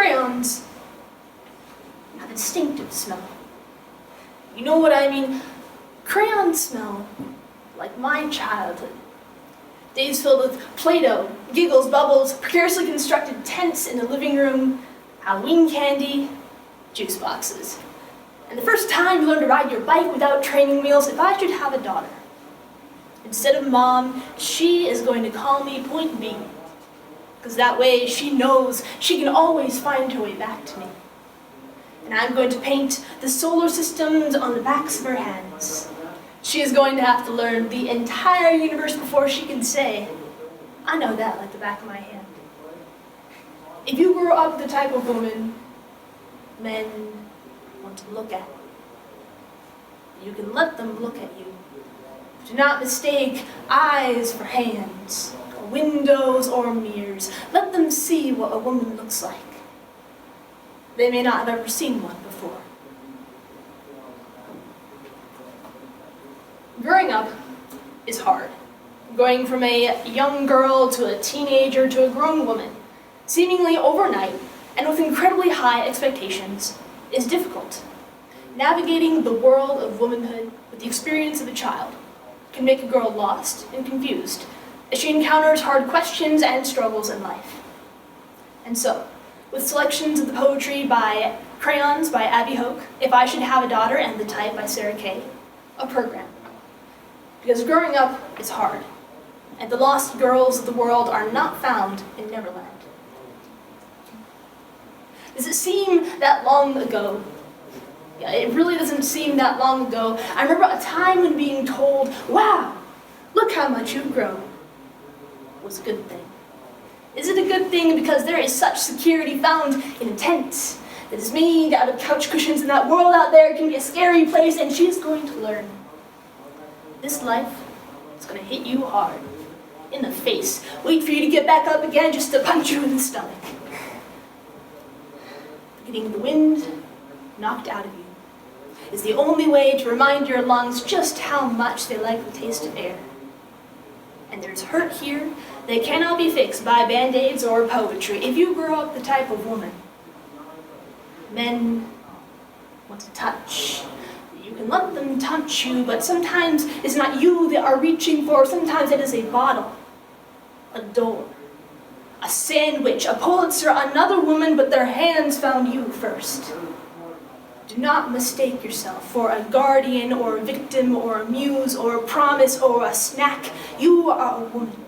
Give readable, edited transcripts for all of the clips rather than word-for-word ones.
crayons have a distinctive smell. You know what I mean? Crayons smell like my childhood. Days filled with Play-Doh, giggles, bubbles, precariously constructed tents in the living room, Halloween candy, juice boxes. And the first time you learned to ride your bike without training wheels. If I should have a daughter, instead of Mom, she is going to call me Point B. Because that way she knows she can always find her way back to me. And I'm going to paint the solar systems on the backs of her hands. She is going to have to learn the entire universe before she can say, I know that like the back of my hand. If you grow up the type of woman men want to look at, you can let them look at you. Do not mistake eyes for hands, or windows or mirrors. Let them see what a woman looks like. They may not have ever seen one before. Growing up is hard. Going from a young girl to a teenager to a grown woman, seemingly overnight and with incredibly high expectations, is difficult. Navigating the world of womanhood with the experience of a child can make a girl lost and confused as she encounters hard questions and struggles in life. And so, with selections of the poetry by Crayons by Abigail Hoke, If I Should Have a Daughter, and The Type by Sarah Kay, a program. Because growing up is hard, and the lost girls of the world are not found in Neverland. Does it seem that long ago? Yeah, it really doesn't seem that long ago. I remember a time when being told, wow, look how much you've grown, was a good thing. Is it a good thing because there is such security found in a tent that is made out of couch cushions, and that world out there can be a scary place, and she's going to learn. This life is going to hit you hard, in the face, wait for you to get back up again just to punch you in the stomach. Getting the wind knocked out of you is the only way to remind your lungs just how much they like the taste of air. And there's hurt here that cannot be fixed by band-aids or poetry. If you grow up the type of woman men want to touch, you can let them touch you, but sometimes it's not you they are reaching for. Sometimes it is a bottle, a door, a sandwich, a Pulitzer, another woman, but their hands found you first. Do not mistake yourself for a guardian or a victim or a muse or a promise or a snack. You are a woman.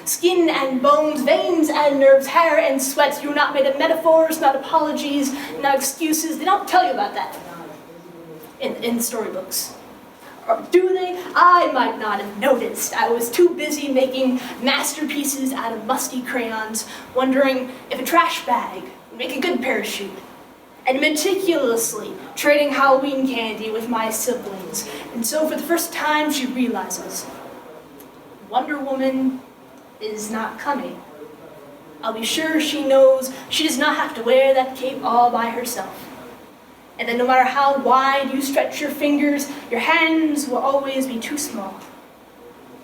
Skin and bones, veins and nerves, hair and sweat. You're not made of metaphors, not apologies, not excuses. They don't tell you about that in storybooks. Or do they? I might not have noticed. I was too busy making masterpieces out of musty crayons, wondering if a trash bag would make a good parachute, and meticulously trading Halloween candy with my siblings. And so for the first time she realizes Wonder Woman is not coming. I'll be sure she knows she does not have to wear that cape all by herself. And that no matter how wide you stretch your fingers, your hands will always be too small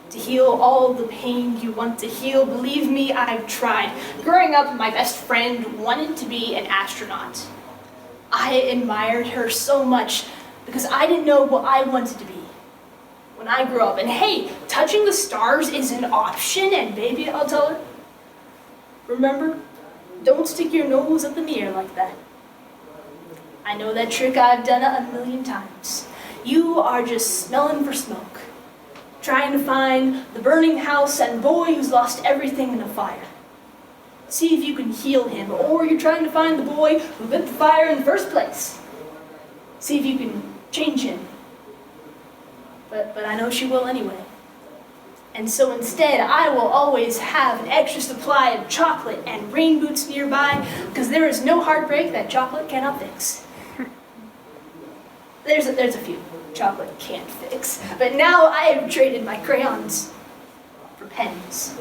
to heal all the pain you want to heal. Believe me, I've tried. Growing up, my best friend wanted to be an astronaut. I admired her so much because I didn't know what I wanted to be when I grew up. And hey, touching the stars is an option, and baby, I'll tell her, remember, don't stick your nose up in the air like that. I know that trick, I've done it a million times. You are just smelling for smoke, trying to find the burning house and boy who's lost everything in a fire. See if you can heal him, or you're trying to find the boy who lit the fire in the first place. See if you can change him. But I know she will anyway. And so instead, I will always have an extra supply of chocolate and rain boots nearby, because there is no heartbreak that chocolate cannot fix. There's a few chocolate can't fix, but now I have traded my crayons for pens,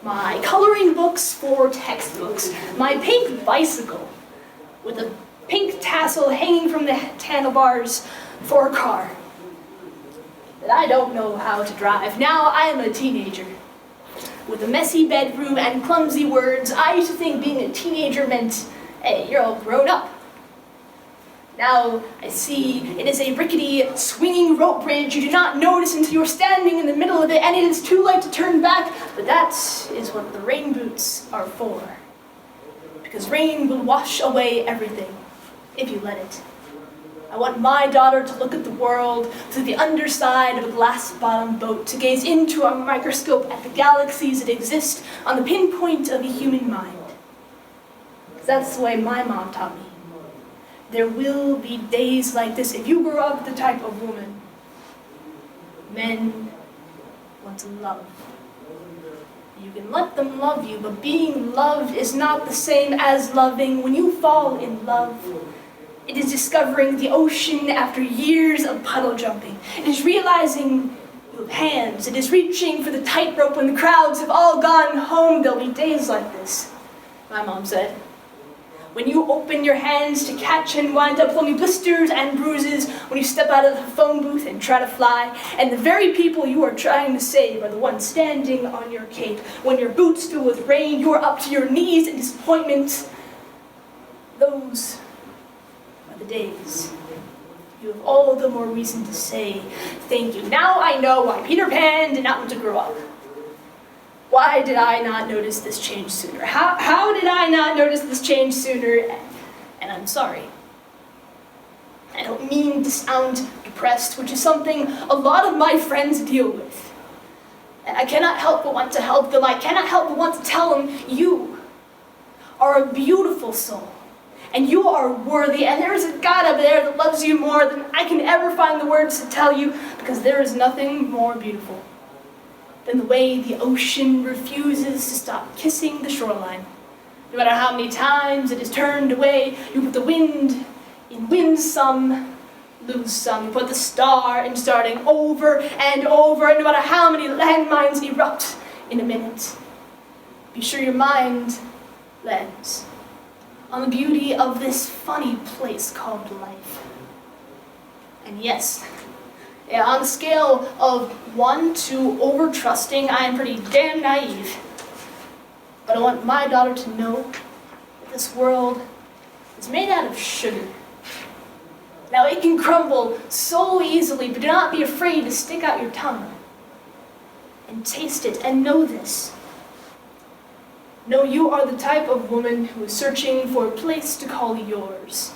my coloring books for textbooks, my pink bicycle with a pink tassel hanging from the handlebars for a car that I don't know how to drive. Now I am a teenager with a messy bedroom and clumsy words. I used to think being a teenager meant Hey, you're all grown up. Now I see it is a rickety, swinging rope bridge you do not notice until you're standing in the middle of it and it is too late to turn back, but that is what the rain boots are for. Because rain will wash away everything, if you let it. I want my daughter to look at the world through the underside of a glass-bottomed boat, to gaze into a microscope at the galaxies that exist on the pinpoint of a human mind. Because that's the way my mom taught me. There will be days like this if you grow up the type of woman. Men want to love. You can let them love you, but being loved is not the same as loving. When you fall in love, it is discovering the ocean after years of puddle jumping. It is realizing you have hands. It is reaching for the tightrope when the crowds have all gone home. There'll be days like this, my mom said. When you open your hands to catch and wind up with only blisters and bruises, when you step out of the phone booth and try to fly, and the very people you are trying to save are the ones standing on your cape. When your boots fill with rain, you are up to your knees in disappointment. Those are the days. You have all the more reason to say thank you. Now I know why Peter Pan did not want to grow up. Why did I not notice this change sooner? How did I not notice this change sooner? And I'm sorry. I don't mean to sound depressed, which is something a lot of my friends deal with. And I cannot help but want to help them. I cannot help but want to tell them, you are a beautiful soul. And you are worthy, and there is a God up there that loves you more than I can ever find the words to tell you, because there is nothing more beautiful than the way the ocean refuses to stop kissing the shoreline. No matter how many times it is turned away, you put the wind in win some, lose some. You put the star in starting over and over, and no matter how many landmines erupt in a minute, be sure your mind lands on the beauty of this funny place called life. And yes, on a scale of 1 to over-trusting, I am pretty damn naive. But I want my daughter to know that this world is made out of sugar. Now it can crumble so easily, but do not be afraid to stick out your tongue and taste it and know this. No, you are the type of woman who is searching for a place to call yours.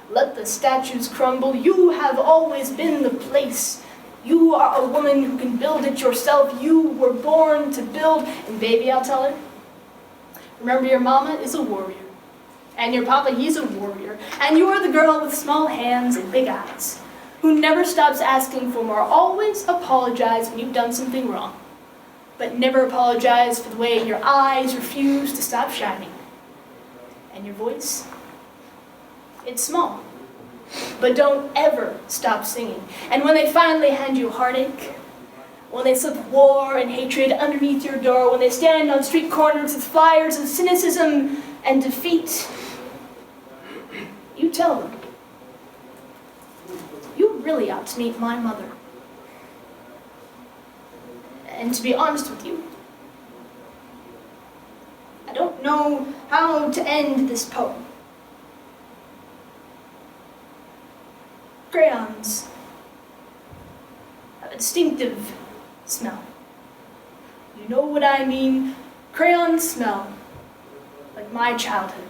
Let the statues crumble. You have always been the place. You are a woman who can build it yourself. You were born to build. And baby, I'll tell her, remember your mama is a warrior. And your papa, he's a warrior. And you are the girl with small hands and big eyes, who never stops asking for more. Always apologize when you've done something wrong, but never apologize for the way your eyes refuse to stop shining. And your voice, it's small, but don't ever stop singing. And when they finally hand you heartache, when they slip war and hatred underneath your door, when they stand on street corners with flyers of cynicism and defeat, you tell them, you really ought to meet my mother. And to be honest with you, I don't know how to end this poem. Crayons have a distinctive smell. You know what I mean? Crayons smell like my childhood.